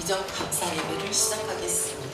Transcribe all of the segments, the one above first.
기적 감사 예배를 시작하겠습니다.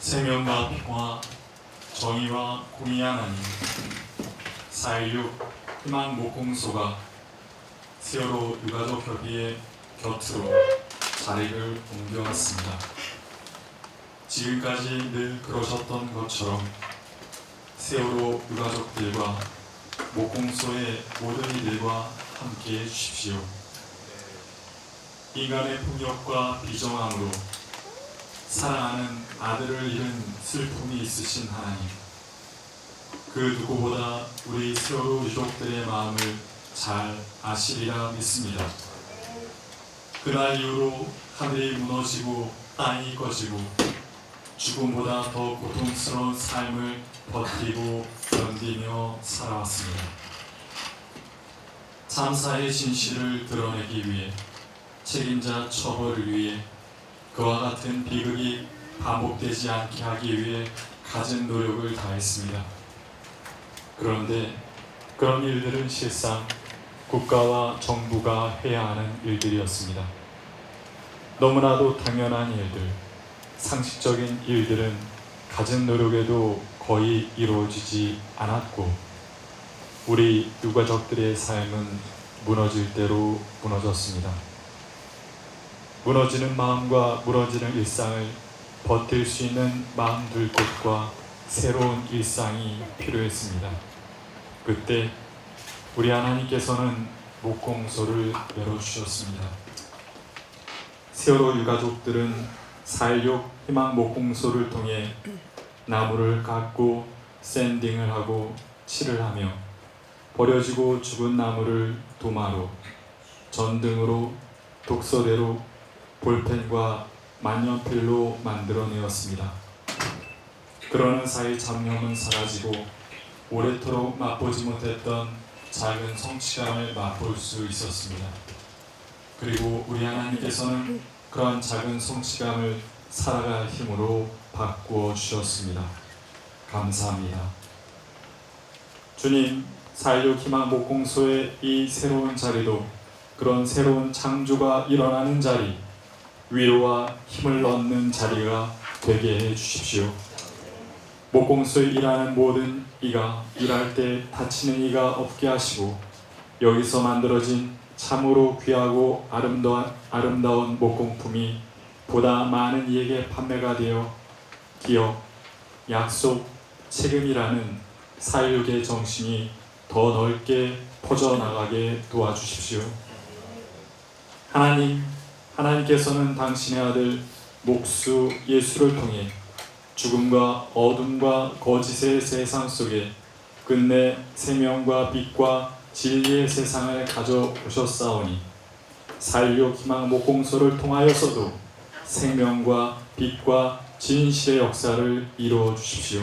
생명과 평화, 정의와 공의 하나님, 4.16 희망 목공소가 세월호 유가족 협의회 곁으로 자리를 옮겨왔습니다. 지금까지 늘 그러셨던 것처럼 세월호 유가족들과 목공소의 모든 이들과 함께해 주십시오. 인간의 폭력과 비정함으로 사랑하는 아들을 잃은 슬픔이 있으신 하나님, 그 누구보다 우리 세월호 유족들의 마음을 잘 아시리라 믿습니다. 그날 이후로 하늘이 무너지고 땅이 꺼지고 죽음보다 더 고통스러운 삶을 버티고 견디며 살아왔습니다. 참사의 진실을 드러내기 위해, 책임자 처벌을 위해, 그와 같은 비극이 반복되지 않게 하기 위해 갖은 노력을 다했습니다. 그런데 그런 일들은 실상 국가와 정부가 해야 하는 일들이었습니다. 너무나도 당연한 일들, 상식적인 일들은 갖은 노력에도 거의 이루어지지 않았고, 우리 유가족들의 삶은 무너질 대로 무너졌습니다. 무너지는 마음과 무너지는 일상을 버틸 수 있는 마음 둘 곳과 새로운 일상이 필요했습니다. 그때 우리 하나님께서는 목공소를 열어주셨습니다. 세월호 유가족들은 4.16 희망 목공소를 통해 나무를 깎고 샌딩을 하고 칠을 하며 버려지고 죽은 나무를 도마로, 전등으로, 독서대로, 볼펜과 만년필로 만들어내었습니다. 그러는 사이 잡념은 사라지고 오래도록 맛보지 못했던 작은 성취감을 맛볼 수 있었습니다. 그리고 우리 하나님께서는 그러한 작은 성취감을 살아갈 힘으로 바꾸어 주셨습니다. 감사합니다. 주님, 4.16 희망 목공소의 이 새로운 자리도 그런 새로운 창조가 일어나는 자리, 위로와 힘을 얻는 자리가 되게 해 주십시오. 목공소에 일하는 모든 이가 일할 때 다치는 이가 없게 하시고, 여기서 만들어진 참으로 귀하고 아름다운 목공품이 보다 많은 이에게 판매가 되어 기업, 약속, 책임이라는 4.16의 정신이 더 넓게 퍼져나가게 도와주십시오. 하나님께서는 당신의 아들 목수 예수를 통해 죽음과 어둠과 거짓의 세상 속에 끝내 생명과 빛과 진리의 세상을 가져오셨사오니, 4.16 희망 목공소를 통하여서도 생명과 빛과 진실의 역사를 이루어 주십시오.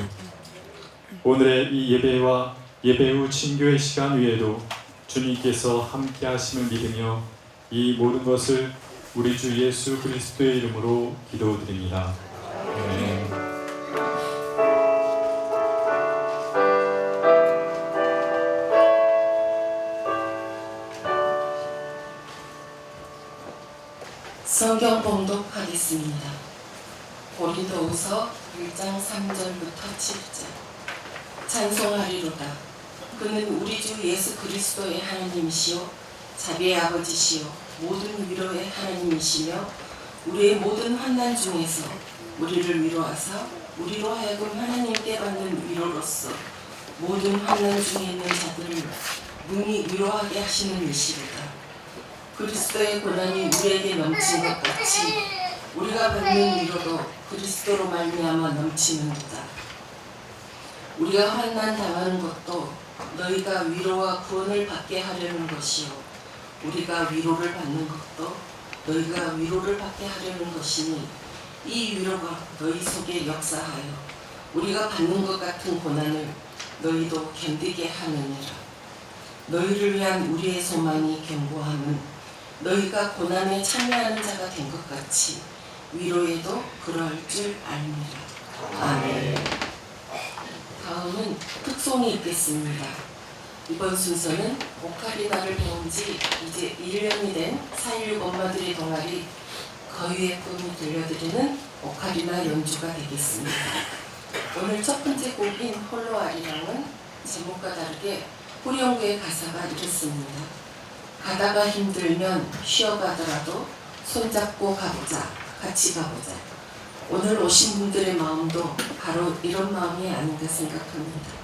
오늘의 이 예배와 예배 후 친교의 시간 위에도 주님께서 함께 하심을 믿으며 이 모든 것을 우리 주 예수 그리스도의 이름으로 기도드립니다. 아멘. 성경 봉독하겠습니다. 고린도후서 1장 3절부터 7절. 찬송하리로다. 그는 우리 주 예수 그리스도의 하나님이시요 자비의 아버지시요 모든 위로의 하나님이시며 우리의 모든 환난 중에서 우리를 위로하사 우리로 하여금 하나님께 받는 위로로서 모든 환난 중에 있는 자들을 능히 위로하게 하시는 이시로다. 그리스도의 고난이 우리에게 넘친 것 같이 우리가 받는 위로도 그리스도로 말미암아 넘치는도다. 우리가 환난 당하는 것도 너희가 위로와 구원을 받게 하려는 것이요 우리가 위로를 받는 것도 너희가 위로를 받게 하려는 것이니 이 위로가 너희 속에 역사하여 우리가 받는 것 같은 고난을 너희도 견디게 하느니라. 너희를 위한 우리의 소망이 견고함은 너희가 고난에 참여하는 자가 된 것 같이 위로에도 그러할 줄 알미라. 아멘. 다음은 특송이 있겠습니다. 이번 순서는 오카리나를 배운 지 이제 1년이 된 4.16 엄마들의 동아리 거위의 꿈이 들려드리는 오카리나 연주가 되겠습니다. 오늘 첫 번째 곡인 홀로 아리랑은 제목과 다르게 후렴구의 가사가 이렇습니다. 가다가 힘들면 쉬어가더라도 손잡고 가보자, 같이 가보자. 오늘 오신 분들의 마음도 바로 이런 마음이 아닌가 생각합니다.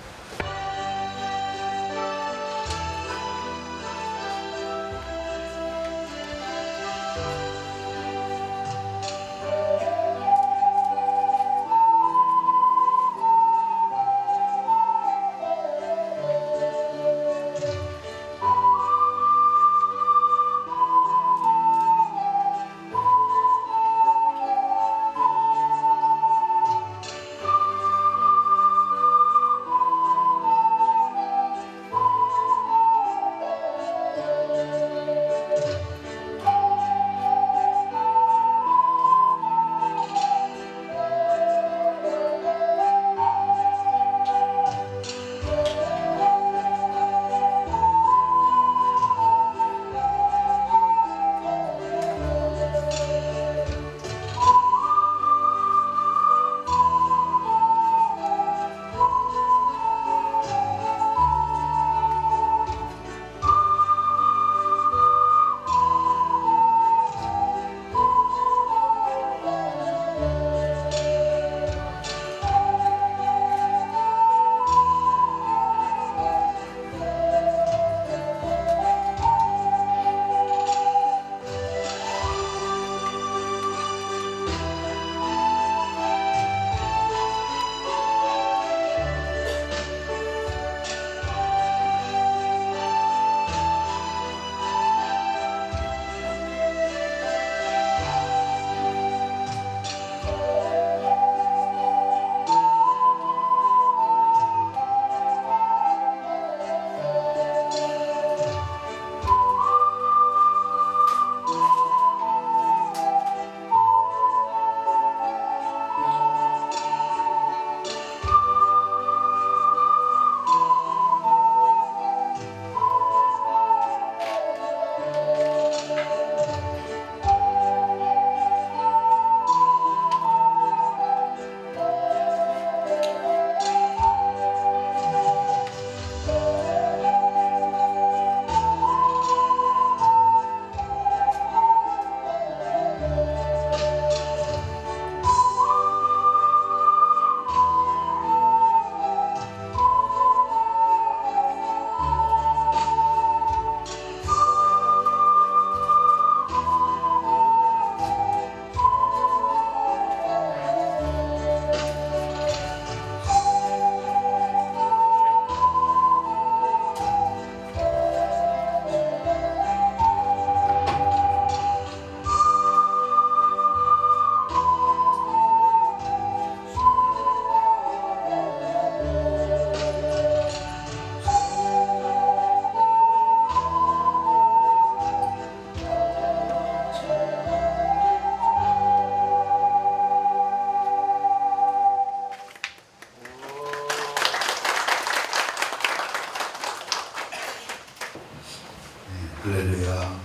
할렐루야.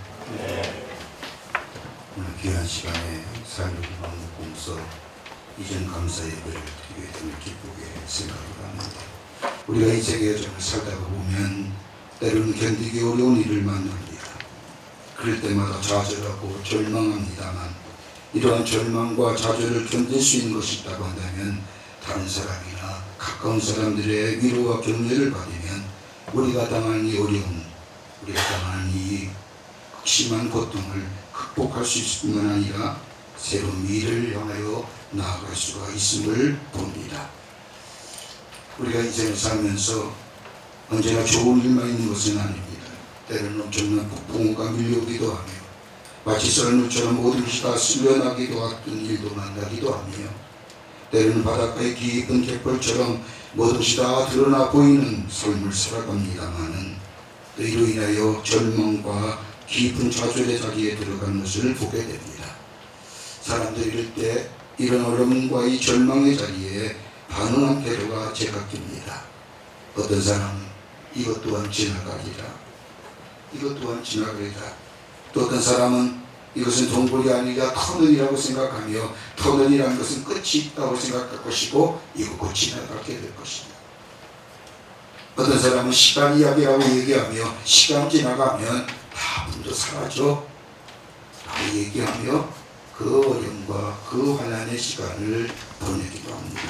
오늘 귀한 시간에 4.16 공서 이전 감사 예배를 드리게 됨을 기쁘게 생각을 합니다. 우리가 인생의 여정을 살다가 보면 때로는 견디기 어려운 일을 만납니다. 그럴 때마다 좌절하고 절망합니다만 이러한 절망과 좌절을 견딜 수 있는 것이 있다고 한다면 다른 사람이나 가까운 사람들의 위로와 격려를 받으면 우리가 당한 이 어려움, 우리가 당한 이 극심한 고통을 극복할 수 있을 뿐만 아니라 새로운 미래를 향하여 나아갈 수가 있음을 봅니다. 우리가 인생을 살면서 언제나 좋은 일만 있는 것은 아닙니다. 때로는 엄청난 폭풍우가 밀려오기도 하며 마치 썰물처럼 모든 것이 다 쓸려나기도 하던 일도 만나기도 하며 때로는 바닷가의 깊은 갯벌처럼 모든 것이 다 드러나 보이는 삶을 살아갑니다마는 또 이로 인하여 절망과 깊은 좌절의 자리에 들어가는 것을 보게 됩니다. 사람들이 이럴 때 이런 어려움과 이 절망의 자리에 반응한 태도가 제각기입니다. 어떤 사람은 이것 또한 지나가리라, 이것 또한 지나가리라. 또 어떤 사람은 이것은 동굴이 아니라 터널이라고 생각하며 터널이라는 것은 끝이 있다고 생각할 것이고 이거 곧 지나가게 될 것이다. 어떤 사람은 시간 이야기라고 얘기하며 시간 지나가면 다 문도 사라져 라고 얘기하며 그 어려움과 그 환난의 시간을 보내기도 합니다.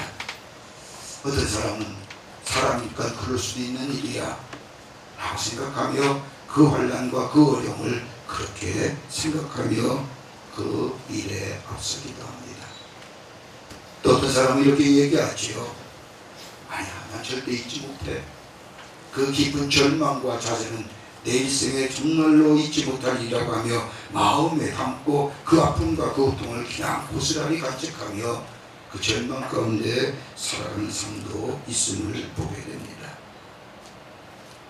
어떤 사람은 사람이니까 그럴 수도 있는 일이야 라고 생각하며 그 환난과 그 어려움을 그렇게 생각하며 그 일에 앞서기도 합니다. 또 어떤 사람은 이렇게 얘기하지요. 아니야, 난 절대 잊지 못해. 그 깊은 절망과 좌절은 내 일생에 정말로 잊지 못할 일이라고 하며 마음에 담고 그 아픔과 그 고통을 그냥 고스란히 간직하며 그 절망 가운데 살아가는 삶도 있음을 보게 됩니다.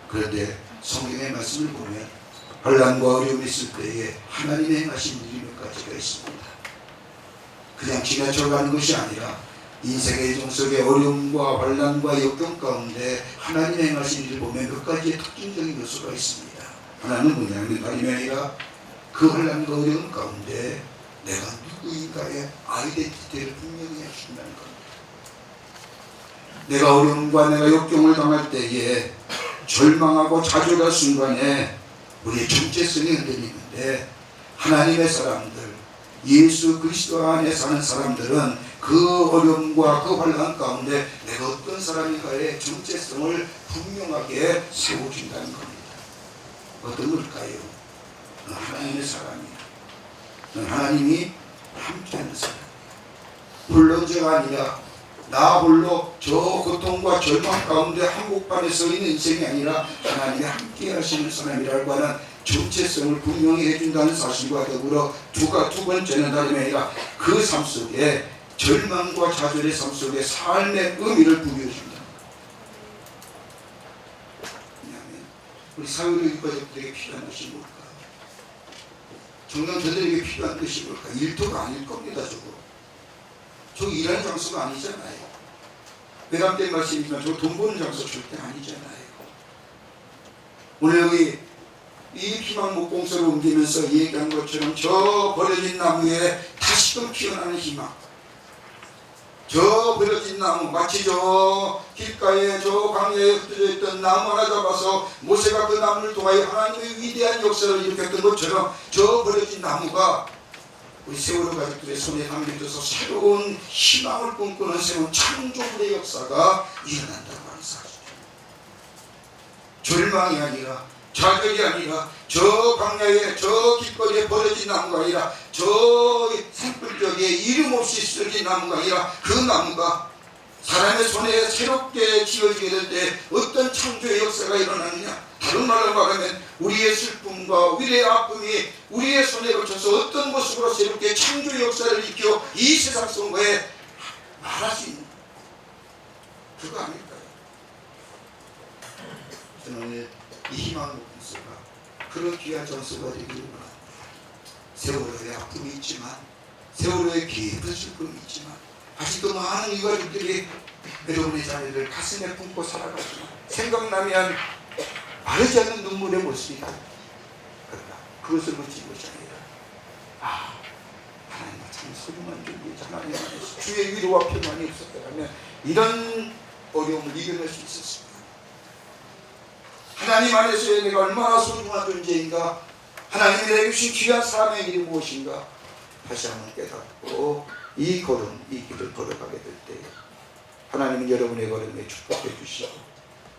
그런데 성경의 말씀을 보면 환난과 어려움이 있을 때에 하나님의 행하신 일이 몇 가지가 있습니다. 그냥 지나쳐가는 것이 아니라 인생의 정 속에 어려움과 환난과 역경 가운데 하나님의 행하신 일을 보면 몇 가지의 특징적인 요소가 있습니다. 하나는 뭐냐면 다름이 아니라 그 환난과 어려움 가운데 내가 누구인가의 아이덴티티를 분명히 하신다는 겁니다. 내가 어려움과 내가 역경을 당할 때에 절망하고 좌절할 순간에 우리의 정체성이 흔들리는데 하나님의 사람들, 예수 그리스도 안에 사는 사람들은 그 어려움과 그 환난 가운데 내가 어떤 사람인가의 정체성을 분명하게 세워준다는 겁니다. 어떤 걸까요? 하나님의 사람이야. 하나님이 함께하는 사람이야. 홀로자가 아니라 나 홀로 저 고통과 절망 가운데 한복판에 서 있는 인생이 아니라 하나님이 함께 하시는 사람이라고 하는 정체성을 분명히 해준다는 사실과 더불어 두 번째는 다름이 아니라 그 삶 속에 절망과 좌절의 삶 속에 삶의 의미를 부여해준다. 왜냐하면 우리 사회적 가족들에게 필요한 것이 뭘까? 정당자들에게 필요한 것이 뭘까? 일터가 아닐 겁니다. 저 일하는 장소가 아니잖아요. 외람된 말씀이지만 저 돈 버는 장소 절대 아니잖아요. 오늘 여기 이 희망목공소를 옮기면서 얘기한 것처럼 저 버려진 나무에 다시금 피어나는 희망, 저 버려진 나무, 마치 저 길가에 저 광야에 흩어져 있던 나무 하나 잡아서 모세가 그 나무를 통하여 하나님의 위대한 역사를 일으켰던 것처럼 저 버려진 나무가 우리 세월호 가족들의 손에 담겨져서 새로운 희망을 꿈꾸는 새로운 창조물의 역사가 일어난다고 하는 사실. 절망이 아니라 좌절이 아니라 저 광야에 저 길거리에 버려진 나무가 아니라 저 산불벽에 이름 없이 쓰러진 나무가 아니라 그 나무가 사람의 손에 새롭게 지어지게 될 때 어떤 창조의 역사가 일어나느냐. 다른 말로 말하면 우리의 슬픔과 우리의 아픔이 우리의 손에 거쳐서 어떤 모습으로 새롭게 창조의 역사를 일으켜 이 세상 속에 말할 수 있는 그거 아닐까요? 저는 오늘 이 희망의 목소가 그런 귀한 전수가 되기를 바랍니다. 세월호의 아픔이 있지만 세월호의 깊은 슬픔이 있지만 아직도 많은 유가족들이 여러분의 자녀를 가슴에 품고 살아가지만 생각나면 마르지 않는 눈물의 모습이다. 그러나 그것을 묻힌 것이 아니라 하나님과 참 소중한 존재이자 하나님 안에서 주의 위로와 평안이 없었다면 이런 어려움을 이겨낼 수 있었습니다. 하나님 안에서의 내가 얼마나 소중한 존재인가, 하나님이 내게 주신 귀한 사람의 일이 무엇인가 다시 한번 깨닫고 이 걸음, 이 길을 걸어가게 될 때에 하나님은 여러분의 걸음에 축복해 주시고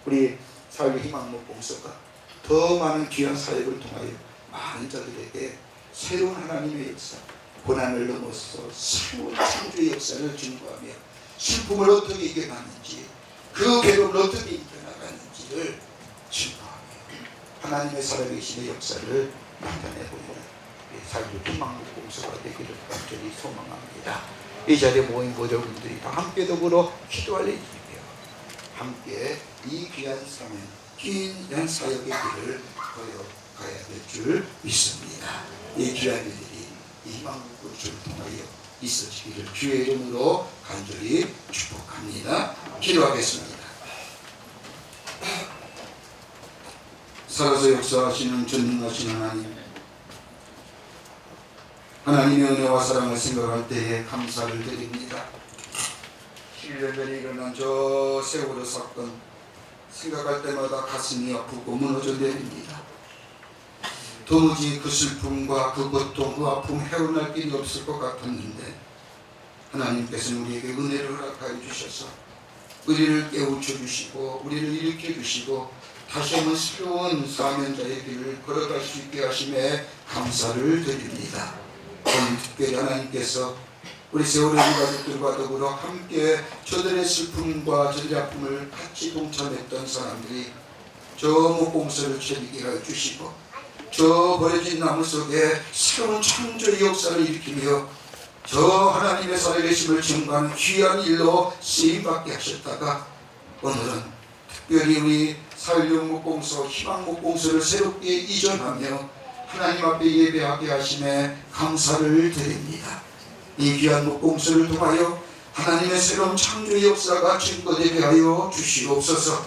우리 사회 희망목공소가 더 많은 귀한 사역을 통하여 많은 자들에게 새로운 하나님의 역사, 고난을 넘어서 새로운 창조의 역사를 증거하며 슬픔을 어떻게 이겨나는지, 그 괴로움을 어떻게 이겨나가는지를 증거하며 하나님의 살아계심의 역사를 나타내보는 사회 희망목공소가 되기를 간절히 소망합니다. 이 자리에 모인 보조분들이 다 함께 더불어 기도할 일이며 함께 이 귀한 사명, 귀한 사역의 길을 걸어가야 될 줄 믿습니다. 이 귀한 일들이 이 희망국구를 통하여 있어지기를 주의 이름으로 간절히 축복합니다. 기도하겠습니다. 살아서 역사하시는 전능하신 하나님, 하나님의 은혜와 사랑을 생각할 때에 감사를 드립니다. 7년 전에 일어난 저 세월호 사건 생각할 때마다 가슴이 아프고 무너져 내립니다. 도무지 그 슬픔과 그 고통, 그 아픔 헤어날 길이 없을 것 같았는데 하나님께서는 우리에게 은혜를 허락하여 주셔서 우리를 깨우쳐 주시고 우리를 일으켜 주시고 다시 한번 새로운 사명자의 길을 걸어갈 수 있게 하심에 감사를 드립니다. 오늘 특별히 하나님께서 우리 세월호 가족들과 더불어 함께 저들의 슬픔과 저들의 아픔을 같이 동참했던 사람들이 저 목공소를 채비게 하여 주시고 저 버려진 나무 속에 새로운 창조의 역사를 일으키며 저 하나님의 살아계심을 증거하는 귀한 일로 쓰임받게 하셨다가 오늘은 특별히 우리 4.16 목공소, 희망 목공소를 새롭게 이전하며 하나님 앞에 예배하게 하심에 감사를 드립니다. 이 귀한 목공소를 통하여 하나님의 새로운 창조의 역사가 증거되게 하여 주시옵소서.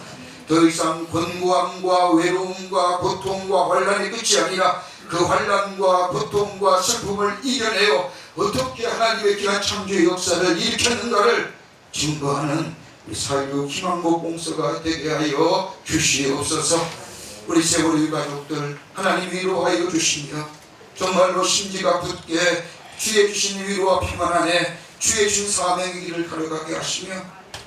더 이상 권고함과 외로움과 고통과 환난의 끝이 아니라 그 환난과 고통과 슬픔을 이겨내어 어떻게 하나님의 귀한 창조의 역사를 일으켰는가를 증거하는 우리 4.16 희망목공소가 되게 하여 주시옵소서. 우리 세월호 가족들 하나님 위로하여 주시며 정말로 심지가 붙게 주의 주신 위로와 평안 안에 주의 주신 사명의 길을 걸어가게 하시며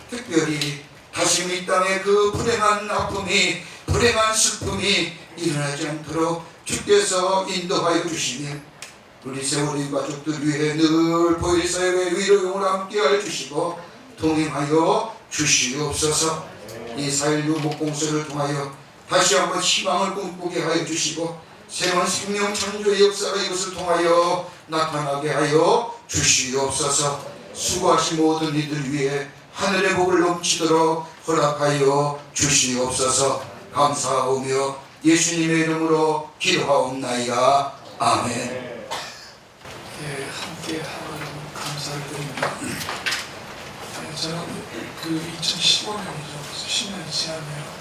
특별히 다시 이 땅에 그 불행한 아픔이 불행한 슬픔이 일어나지 않도록 주께서 인도하여 주시며 우리 세월호 가족들 위해 늘 보일사역의 위로용을 함께하여 주시고 동행하여 주시옵소서. 이 4.16 목공소를 통하여 다시 한번 희망을 꿈꾸게 하여 주시고 새로운 생명 창조의 역사가 이것을 통하여 나타나게 하여 주시옵소서. 수고하신 모든 이들 위해 하늘의 복을 넘치도록 허락하여 주시옵소서. 감사하오며 예수님의 이름으로 기도하옵나이다. 아멘. 네, 함께 하나님 감사를 드립니다. 저는 그 2015년이죠. 10년이 지났네요.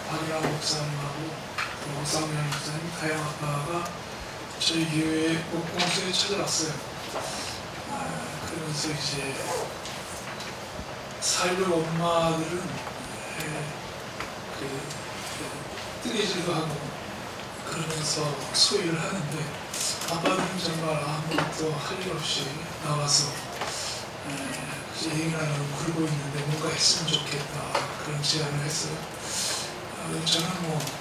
박일환 목사님하고 목사님 목사님, 다영 아빠가 저희 교회 목공소에 찾아왔어요. 그러면서 이제 4.16 엄마들은 뜨개질도 하고 그러면서 소일을 하는데 아빠들은 정말 아무것도 할 일 없이 나와서 얘기를 하려고 그러고 있는데 뭔가 했으면 좋겠다 그런 제안을 했어요. 저는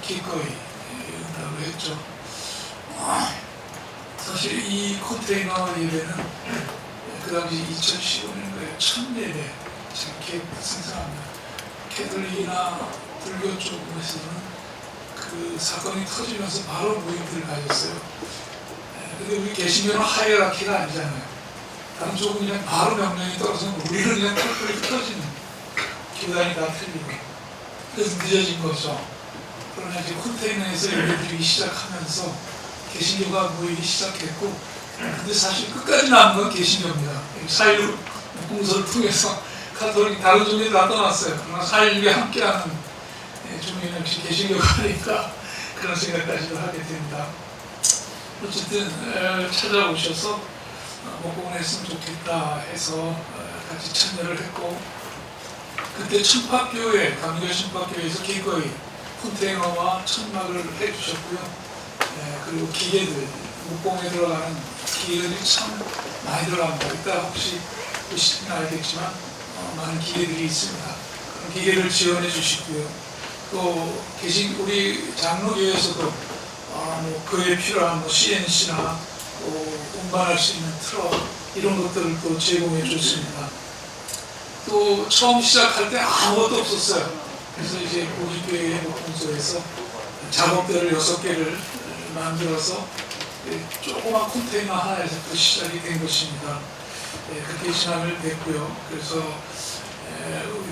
기꺼이 응답을 했죠. 사실 이 컨테이너 예배는 그 당시 2015년도에 첫 예배 제가 기획 생산합니다. 캐톨릭이나 불교 쪽에서는 그 사건이 터지면서 바로 모임들을 가졌어요. 근데 우리 개신교는 하이라키가 아니잖아요. 다른 쪽은 그냥 바로 명령이 떨어져서 우리는 그냥 털털이 터지는 교단이 다 틀리고 그래서 늦어진 거죠. 그러나 이제 컨테이너에서 예배드리기 시작하면서 개신교가 모이기 시작했고 근데 사실 끝까지 남은 건 개신교입니다. 4.16 공소를 통해서 카톨릭 다른 종교도 다 떠났어요. 그러나 4.16에 함께하는 종교는 역시 개신교가 아닐까 그런 생각까지도 하게 됩니다. 어쨌든 찾아오셔서 목공을 했으면 좋겠다 해서 같이 참여를 했고, 그때 천팍교회, 강교 천팍교회에서 기꺼이 컨테이너와 천막을 해주셨고요. 그리고 기계들, 목공에 들어가는 기계들이 참 많이 들어갑니다. 이따 혹시 보시면 알겠지만 많은 기계들이 있습니다. 그런 기계를 지원해 주시고요. 또 계신 우리 장로교회에서도 그에 필요한 CNC나 또 운반할 수 있는 트럭 이런 것들을 또 제공해 줬습니다. 또 처음 시작할 때 아무것도 없었어요. 그래서 이제 우리 목공소에서 작업대를 6개를 만들어서 조그만 컨테이너 하나에서 또 시작이 된 것입니다. 그렇게 진행을 됐고요. 그래서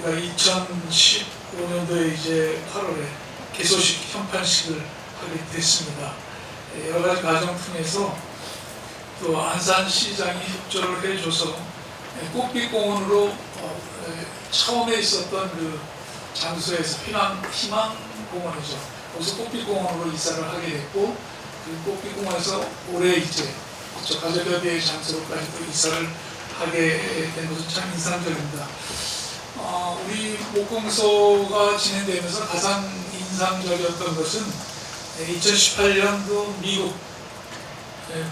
우리가 2015년도에 이제 8월에 개소식 현판식을 하게 됐습니다. 여러 가지 과정 통해서 또 안산시장이 협조를 해줘서 꽃빛공원으로 처음에 있었던 그 장소에서 희망공원이죠. 거기서 꽃빛공원으로 이사를 하게 됐고, 그 꽃빛공원에서 올해 이제 가족협의회 장소로까지 또 이사를 하게 된 것은 참 인상적입니다. 우리 목공소가 진행되면서 가장 인상적이었던 것은 2018년도 미국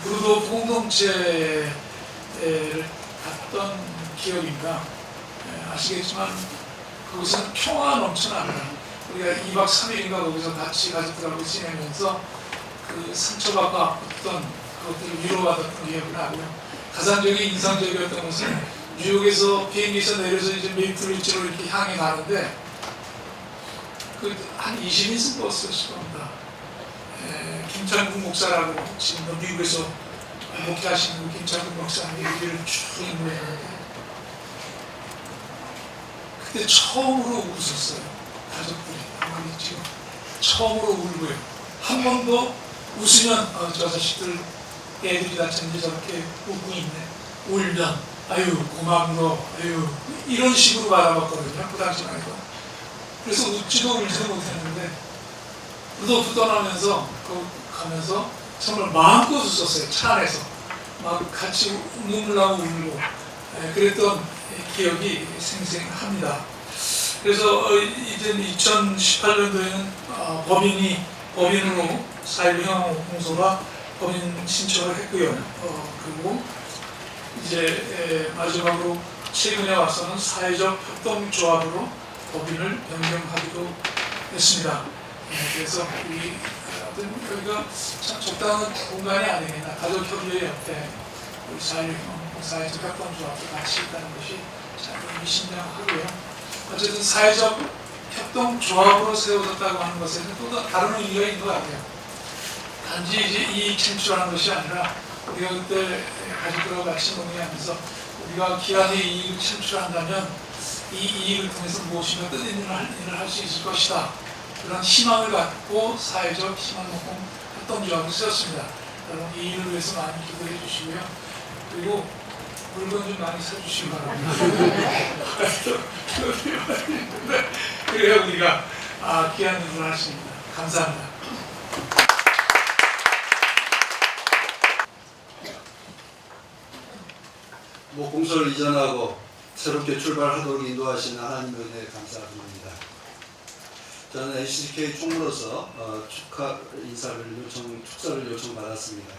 브루도프 공동체를 갔던 기억입니다. 아시겠지만 거기서는 평화가 넘쳐납니다. 우리가 2박 3일인가 거기서 같이 가족들하고 지내면서 그 상처받고 아팠던 그것들을 위로받았던 기억이 나고요. 가장적인 인상적이었던 것은 뉴욕에서 비행기에서 내려서 이제 메이플리치로 이렇게 향해 가는데 한 20인승 버스였을 겁니다. 김창국 목사라고 지금 미국에서 목회하시는 김창국 목사님이 우리를 쭉 인도했는데 그때 처음으로 웃었어요. 가족들이 아무리 지금 처음으로 울고요. 한 번도 웃으면 저 자식들 애들이 다 전부 저렇게 웃고 있네. 울면 아유 고맙노 아유 이런 식으로 바라봤거든요. 그 당시만 해도. 그래서 웃지도 울지도 못했는데 루도프 떠나면서 가면서 정말 마음껏 웃었어요. 차 안에서 막 같이 눈물 나고 울고 그랬던 기억이 생생합니다. 그래서 이제 2018년도에는 법인으로 사회형공소가 법인 신청을 했고요. 그리고 이제 마지막으로 최근에 와서는 사회적 협동조합으로 법인을 변경하기도 했습니다. 그래서 여기가 참 적당한 공간이 아니겠나. 가족협의회 옆에 우리 사회적 협동조합도 같이 있다는 것이 참 의미심장하고요. 어쨌든 사회적 협동조합으로 세워졌다고 하는 것에는 또 다른 의미가 있는 것 같아요. 단지 이제 이익 창출하는 것이 아니라 우리가 그때 가족들하고 같이 논의하면서 우리가 기한의 이익을 창출한다면 이 이익을 통해서 무엇인가 뜻있는 일을 할 수 있을 것이다. 그런 희망을 갖고 사회적 희망목공 협동조합을 세웠습니다. 여러분 이 일을 위해서 많이 기도해 주시고요. 그리고 물건 좀 많이 사주시기 바랍니다. 그래야 우리가 귀한 일을 할 수 있습니다. 감사합니다. 목공소를 이전하고 새롭게 출발하도록 인도하시는 하나님의 은혜에 감사드립니다. 저는 HDK 총무로서 축하 인사를 축사를 요청받았습니다.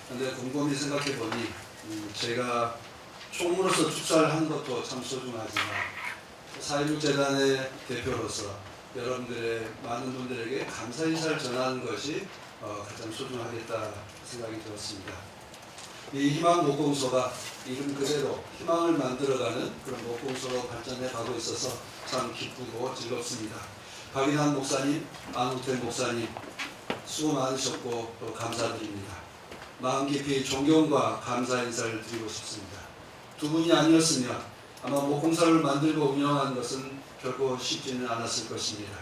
그런데 곰곰이 생각해 보니 제가 총무로서 축사를 하는 것도 참 소중하지만 4.16재단의 대표로서 여러분들의 많은 분들에게 감사 인사를 전하는 것이 가장 소중하겠다 생각이 들었습니다. 이 희망 목공소가 이름 그대로 희망을 만들어가는 그런 목공소로 발전해 가고 있어서 참 기쁘고 즐겁습니다. 박인환 목사님, 안우태 목사님 수고 많으셨고 또 감사드립니다. 마음 깊이 존경과 감사 인사를 드리고 싶습니다. 두 분이 아니었으면 아마 목공사를 만들고 운영하는 것은 결코 쉽지는 않았을 것입니다.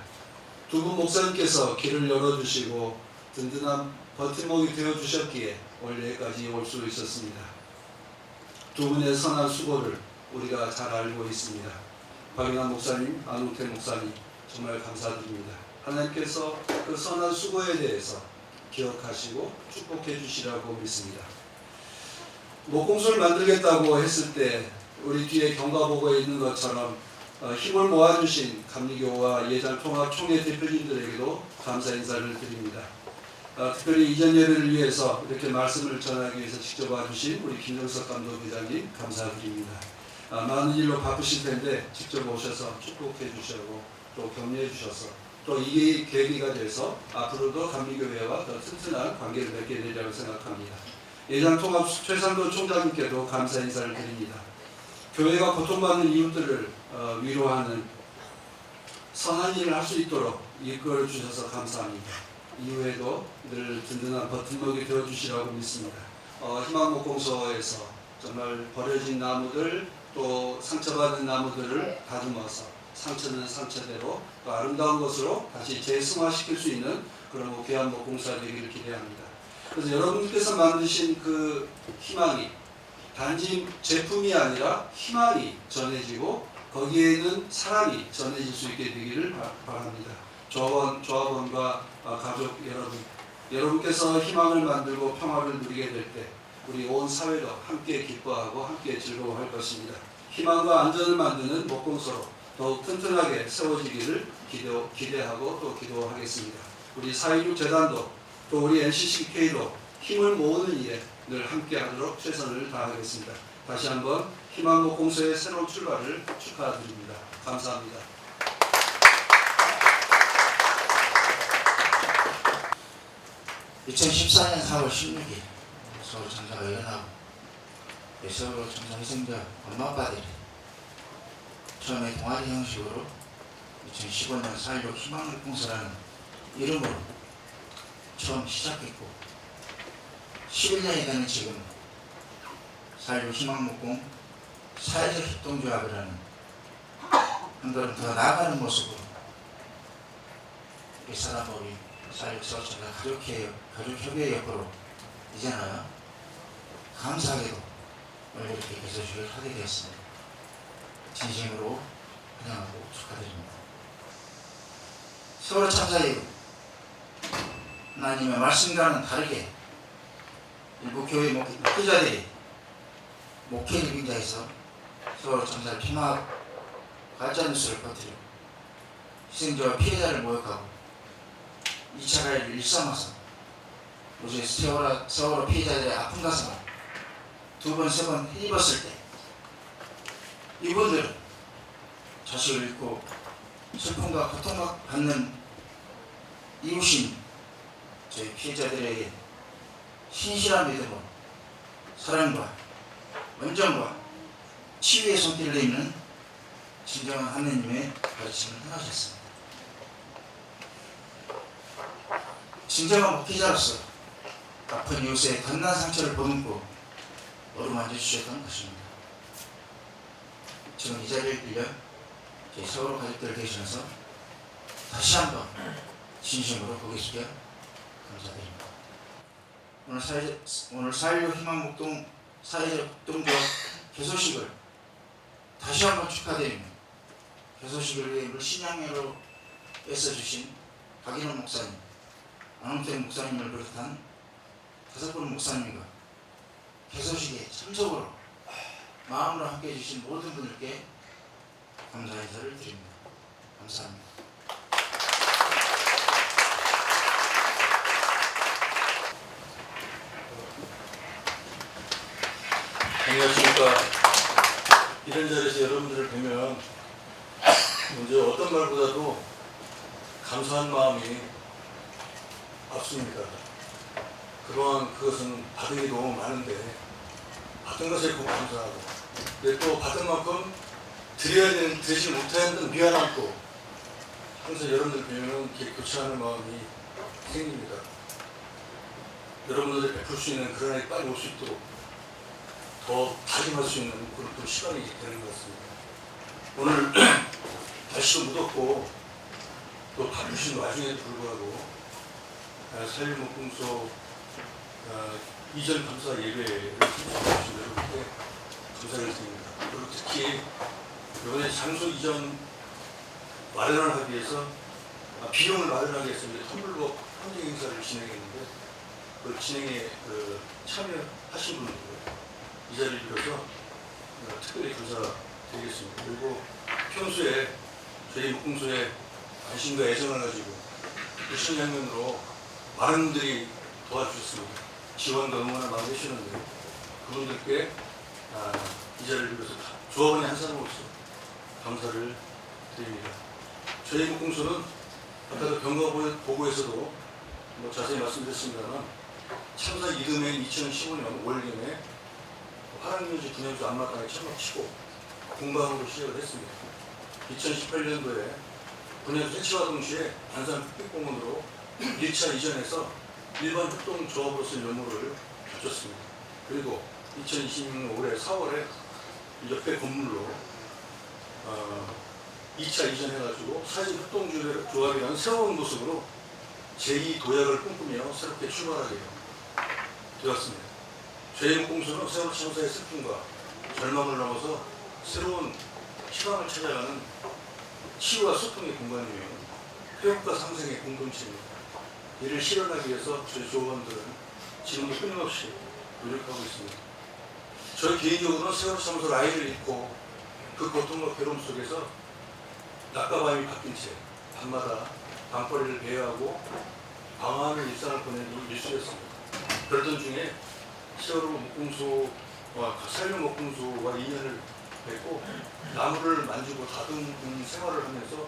두 분 목사님께서 길을 열어주시고 든든한 버팀목이 되어주셨기에 원래까지 올 수 있었습니다. 두 분의 선한 수고를 우리가 잘 알고 있습니다. 박인환 목사님, 안우태 목사님 정말 감사드립니다. 하나님께서 그 선한 수고에 대해서 기억하시고 축복해 주시라고 믿습니다. 목공소를 만들겠다고 했을 때 우리 뒤에 경과보고에 있는 것처럼 힘을 모아주신 감리교와 예장통합총회 대표진들에게도 감사 인사를 드립니다. 특별히 이전 예배를 위해서 이렇게 말씀을 전하기 위해서 직접 와주신 우리 김정석 감독회장님 감사드립니다. 많은 일로 바쁘실 텐데 직접 오셔서 축복해 주시고 또 격려해 주셔서 또 이게 계기가 돼서 앞으로도 감리교회와 더 튼튼한 관계를 맺게 되리라고 생각합니다. 예장통합 최상도 총장님께도 감사 인사를 드립니다. 교회가 고통받는 이웃들을 위로하는 선한 일을 할 수 있도록 이끌어 주셔서 감사합니다. 이후에도 늘 든든한 버팀목이 되어 주시라고 믿습니다. 희망목공소에서 정말 버려진 나무들 또 상처받은 나무들을 다듬어서 상처는 상처대로 또 아름다운 것으로 다시 재승화시킬 수 있는 그런 귀한 목공사 되기를 기대합니다. 그래서 여러분께서 만드신 그 희망이 단지 제품이 아니라 희망이 전해지고 거기에는 사랑이 전해질 수 있게 되기를 바랍니다. 조합원과 가족 여러분께서 희망을 만들고 평화를 누리게 될 때 우리 온 사회도 함께 기뻐하고 함께 즐거워할 것입니다. 희망과 안전을 만드는 목공소로 더욱 튼튼하게 세워지기를 기대하고 또 기도하겠습니다. 우리 4.16 재단도 또 우리 NCCK도 힘을 모으는 일에 늘 함께하도록 최선을 다하겠습니다. 다시 한번 희망목공소의 새로운 출발을 축하드립니다. 감사합니다. (2014년 4월 16일) 서울 참사가 일어나고 서울 참사 희생자 엄마 아빠들이 처음에 동아리 형식으로 2015년 4.16 희망목공소라는 이름으로 처음 시작했고 11년이 되는 지금 4.16 희망목공 사회적 협동조합이라는 한 걸음 더 나아가는 모습으로 일사단법이 4.16 서울참사 가족협의회 옆으로 이제는 감사하게도 오늘 이렇게 개소식을 하게 되었습니다. 진심으로 환영하고 축하드립니다. 서울 참사 이후 하나님의 말씀과는 다르게 일부 교회 목회자들이 목회를 빙자해서 서울 참사를 폄하하고 가짜뉴스를 퍼뜨리고 희생자와 피해자를 모욕하고 2차 가해를 일삼아서 도저히 세월호 피해자들의 아픈 가슴을 2번, 3번 힘입었을 때 이분들은 자식을 잃고 슬픔과 고통을 받는 이웃인 저희 피해자들에게 신실한 믿음으로 사랑과 온정과 치유의 손길을 내미는 진정한 하느님의 가르침을 행하셨습니다. 진정한 목회자로서 아픈 이웃의 덧난 상처를 보듬고 어루만져 주셨던 것입니다. 지금 이 자리를 빌려 저희 서울 가족들 계시면서 다시 한번 진심으로 고개 숙여 감사드립니다. 오늘 4.16 희망목동 사회적 협동조합 개소식을 다시 한번 축하드립니다. 개소식을 위해 물신양매로 애써주신 박인원 목사님, 안홍택 목사님을 비롯한 5분 목사님과 개소식에 참석으로 마음으로 함께해 주신 모든 분들께 감사 인사를 드립니다. 감사합니다. 안녕하십니까. 이런 자리에서 여러분들을 뵈면 먼저 어떤 말보다도 감사한 마음이 앞섭니다. 그동안 그것은 받은 게 너무 많은데 받은 것에 꼭 감사하고 근데 또 받은 만큼 드려야 되는 드리지 못하는 미안함도 항상 여러분들 뵈면 이렇게 교차하는 마음이 생깁니다. 여러분들이 베풀 수 있는 그런 날이 빨리 올 수 있도록 더 다짐할 수 있는 그런 또 시간이 되는 것 같습니다. 오늘 날씨도 무덥고 또 바쁘신 와중에도 불구하고 4.16 목공소 이전 감사 예배를 참석해주신 여러분께 감사를 드립니다. 그리고 특히 이번에 장소 이전 마련을 하기 위해서 비용을 마련하기 위해서 텀블러 환경 행사를 진행했는데 그 진행에 참여하신 분들 이 자리를 빌어서 특별히 감사드리겠습니다. 그리고 평소에 저희 목공소에 관심과 애정을 가지고 실천향면으로 많은 분들이 도와주셨습니다. 지원도 응원을 많이 해주셨는데 그분들께 이 자리를 빌어서 조합원의 한 사람으로서 감사를 드립니다. 저희 목공소는 아까도 경과보고에서도 뭐 자세히 말씀드렸습니다만 참사 이듬해인 2015년 5월경에 화랑유지 분향소 앞마당에 천막 치고 공방으로 시작을 했습니다. 2018년도에 분향소 해체와 동시에 안산 흑백공원으로 1차 이전해서 일반 협동조합으로서의 면모를 갖췄습니다. 그리고 2026년 올해 4월에 옆에 건물로 2차 이전해가지고 사진협동조합이라는 새로운 모습으로 제2도약을 꿈꾸며 새롭게 출발하게 되었습니다. 저희 목공소는 세월호 참사의 슬픔과 절망을 넘어서 새로운 희망을 찾아가는 치유와 소통의 공간이며 회복과 상생의 공동체입니다. 이를 실현하기 위해서 저희 조합원들은 지금도 끊임없이 노력하고 있습니다. 저희 개인적으로는 세월호 참사 라인을 잃고 그 고통과 괴로움 속에서 낮과 밤이 바뀐 채 밤마다 밤거리를 배회하고 방황하는 일상을 보내는 일수였습니다. 그러던 중에 세월호 목공소와 살림 목공소와 인연을 맺고 나무를 만지고 다듬는 생활을 하면서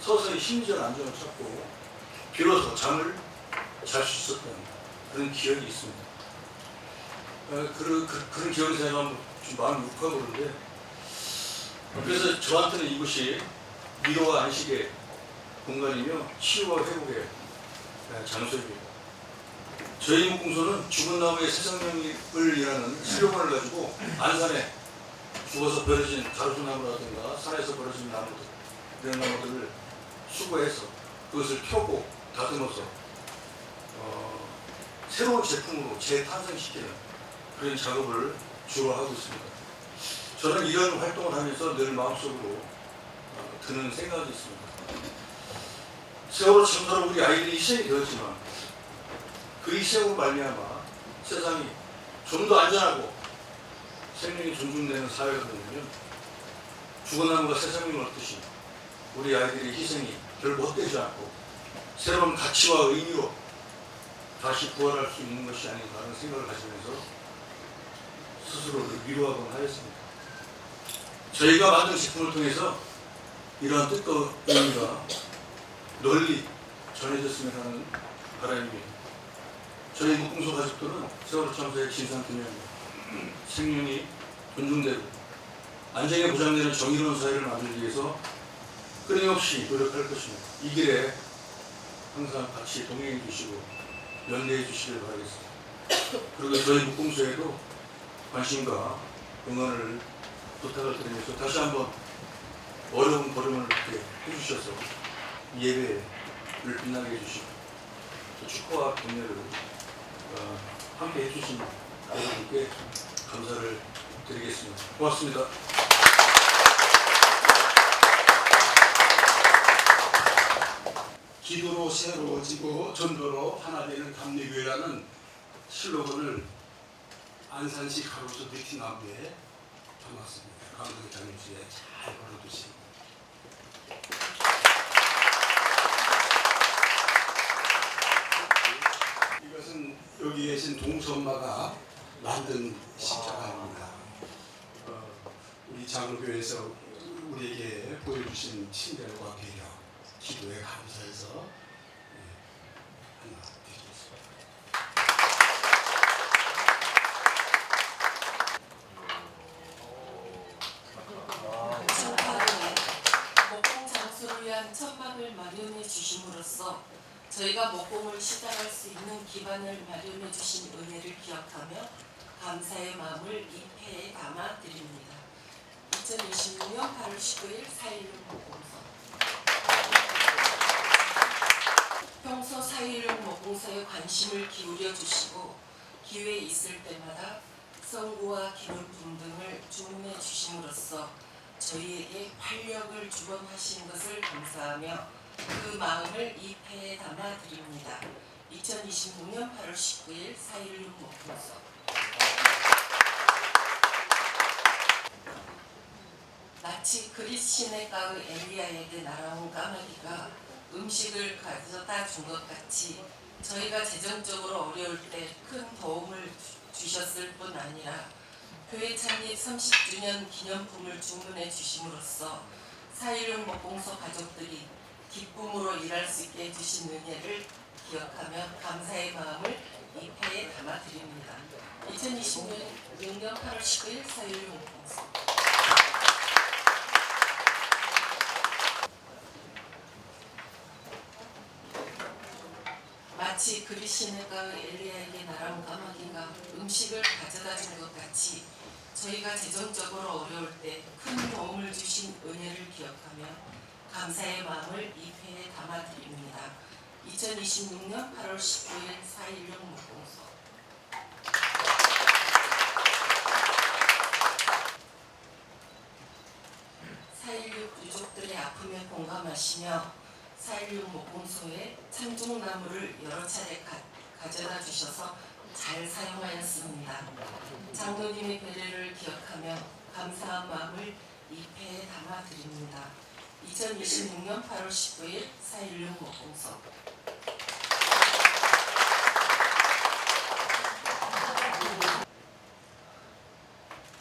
서서히 심리적 안정을 찾고 비로소 잠을 잘 수 있었던 그런 기억이 있습니다. 그런 기억을 생각하면 좀 마음이 욱하고 그러는데 그래서 저한테는 이곳이 위로와 안식의 공간이며 치유와 회복의 장소입니다. 저희 목공소는 죽은 나무의 새 생명을 이라는 슬로건을 가지고 안산에 죽어서 버려진 가로수나무라든가 산에서 버려진 나무들 이런 나무들을 수거해서 그것을 펴고 다듬어서 새로운 제품으로 재탄생시키는 그런 작업을 주로 하고 있습니다. 저는 이런 활동을 하면서 늘 마음속으로 드는 생각이 있습니다. 세월호 참사로 우리 아이들이 희생이 되었지만 그 희생으로 말미암아 세상이 좀 더 안전하고 생명이 존중되는 사회가 되려면 죽은 나무가 새 생명을 얻듯이 우리 아이들의 희생이 결국 헛되지 않고 새로운 가치와 의미로 다시 부활할 수 있는 것이 아닌가 하는 생각을 가지면서 스스로를 위로하곤 하였습니다. 저희가 만든 제품을 통해서 이러한 뜻과 의미가 널리 전해졌으면 하는 바람입니다. 저희 목공소 가족들은 세월호 참사의 진상규명과 생명이 존중되고 안전이 보장되는 정의로운 사회를 만들기 위해서 끊임없이 노력할 것입니다. 이 길에 항상 같이 동행해 주시고 연대해 주시길 바라겠습니다. 그리고 저희 목공소에도 관심과 응원을 부탁을 드리면서 다시 한번 어려운 걸음을 이렇게 해주셔서 예배를 빛나게 해주시고 또 축하와 격려를 함께 해주신 여러분께 감사를 드리겠습니다. 고맙습니다. 기도로 새로워지고 전도로 하나 되는 감리교회라는 슬로건을 안산시 가로수 미팅나무에 담았습니다. 감독장님 주에 잘 걸어두시고 이것은 여기 계신 동수 엄마가 만든 십자가입니다. 우리 장로교회에서 우리에게 보여주신 친절과 배려, 기도에 감사해서 하나 드리겠습니다. 천막에 목공 장소를 위한 천막을 마련해 주심으로써 저희가 목공을 시작할 수 있는 기반을 마련해 주신 은혜를 기억하며 감사의 마음을 이 패에 담아 드립니다. 2026년 8월 19일 4.16 목공소. 평소 4.16 목공소에 관심을 기울여 주시고 기회 있을 때마다 성구와 기념품 등을 주문해 주심으로써 저희에게 활력을 주범하신 것을 감사하며 그 마음을 이 패에 담아 드립니다. 2026년 8월 19일 4.16 목공소. 마치 그리스 시내가의 엘리야에게 날아온 까마귀가 음식을 가져다 준 것 같이 저희가 재정적으로 어려울 때 큰 도움을 주셨을 뿐 아니라 교회 창립 30주년 기념품을 주문해 주심으로써 4.16 목공소 가족들이 기쁨으로 일할 수 있게 해주신 은혜를 기억하며 감사의 마음을 이 패에 담아드립니다. 2026년 8월 19일 4.16 목공소. 마치 그리스 시내가의 엘리야에게 날아온 까마귀가 음식을 가져다 준 것 같이 저희가 재정적으로 어려울 때 큰 도움을 주신 은혜를 기억하며 감사의 마음을 이 패에 담아드립니다. 2026년 8월 19일 4.16 목공소. 유족들의 아픔에 공감하시며 4.16 목공소에 참중나무를 여러 차례 가져다 주셔서 잘 사용하였습니다. 장로님의 배려를 기억하며 감사한 마음을 이 패에 담아드립니다. 2026년 8월 19일 4.16 목공소.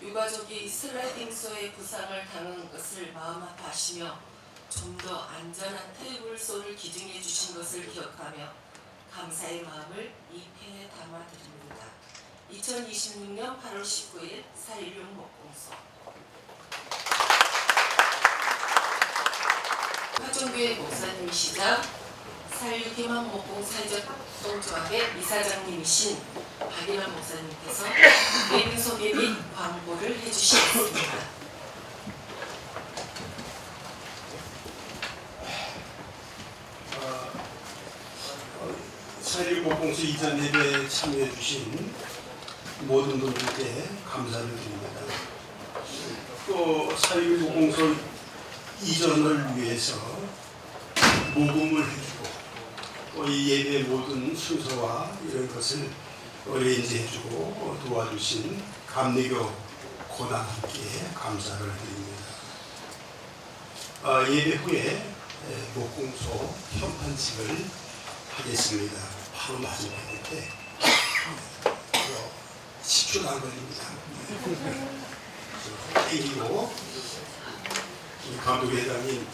유가족이 슬라이딩소의 부상을 당한 것을 마음 아파하시며 좀 더 안전한 테이블소를 기증해 주신 것을 기억하며 감사의 마음을 이 패에 담아드립니다. 2026년 8월 19일 4.16 목공소. 화종교회 목사님이시자 4.16 희망 목공 사회적동조합의 이사장님이신 박일환 목사님께서 예비 소개 및 광고를 해주시겠습니다. 4.16 목공소 이전 예배에 참여해 주신 모든 분들께 감사를 드립니다. 또 4.16 목공소 이전을 위해서 모금을 해주고 또 이 예배의 모든 순서와 이런 것을 어레인지 해주고 도와주신 감리교 고단 함께 감사를 드립니다. 예배 후에 목공소 현판식을 하겠습니다. 바로 마지막일 때 10초도 안 걸립니다. 땡기고 우리 감독회장님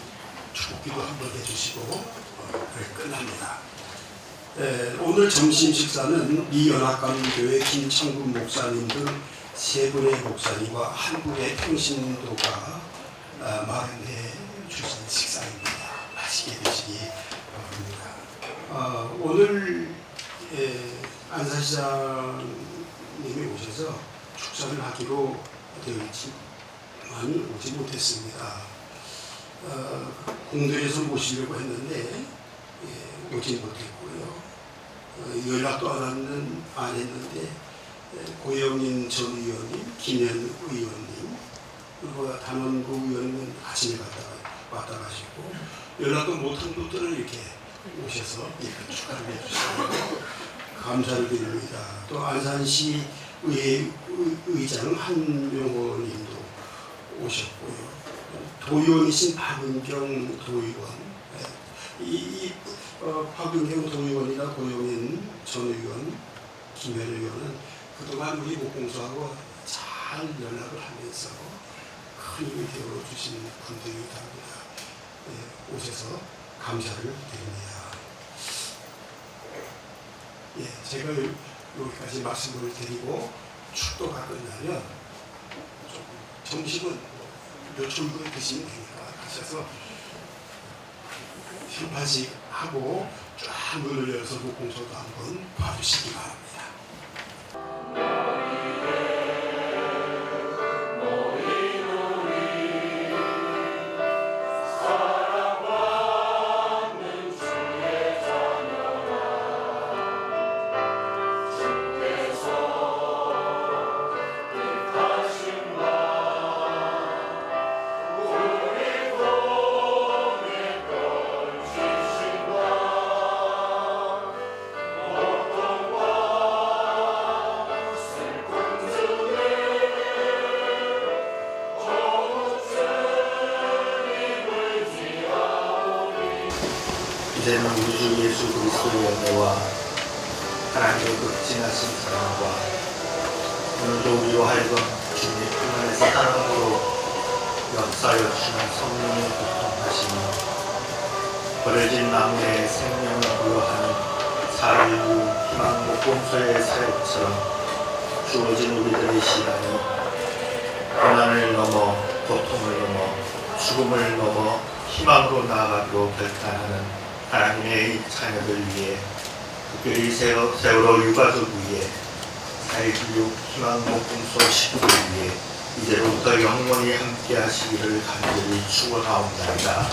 축복기도 한번 해주시고 끝납니다. 오늘 점심 식사는 미연합감리교회 김창군 목사님 등 세 분의 목사님과 한 분의 평신도가 마련해 주신 식사입니다. 맛있게 드시기 바랍니다. 오늘 안사시장님이 오셔서 축사를 하기로 되어 있지만 오지 못했습니다. 공도에서 모시려고 했는데 오지 못했고요. 연락도 안 했는데 고영인 전 의원님, 김현 의원님, 그리고 단원구 의원님은 아침에 왔다 가시고 연락도 못한 분들은 이렇게 오셔서 이렇게 축하를 해주시고 감사를 드립니다. 또 안산시 의회 의장 한명호 님도 오셨고요. 도의원이신 박은경 도의원, 박은경 도의원이나 고영인 전 의원, 김현 의원은 그동안 우리 목공소하고 잘 연락을 하면서 큰 힘이 되어주신 분들이기도 합니다. 오셔서 감사를 드립니다. 제가 여기까지 말씀을 드리고 축도가 끝나면 점심은 몇 초 후에 드시면 되니까 가셔서 현판식 하고 쫙 문을 열어서 목공소도 한번 봐주시기 바랍니다. 이제는 우리 주 예수 그리스도의 은혜와 하나님의 극진하신 사랑과 오늘도 우리로 하여금 주님 품 안에서 사랑으로 역사여 주는 성령의 교통하시며 버려진 나무에 생명을 부여하는 자유 희망 목공소의 사역처럼 주어진 우리들의 시간이 고난을 넘어 고통을 넘어 죽음을 넘어 희망으로 나아가기로 결단하는 하나님의 자녀들 위해 특별히 세월호 유가족 위해 사회교육 희망 목공소 식구들 위해 이제부터 영원히 함께 하시기를 간절히 축원하옵나이다.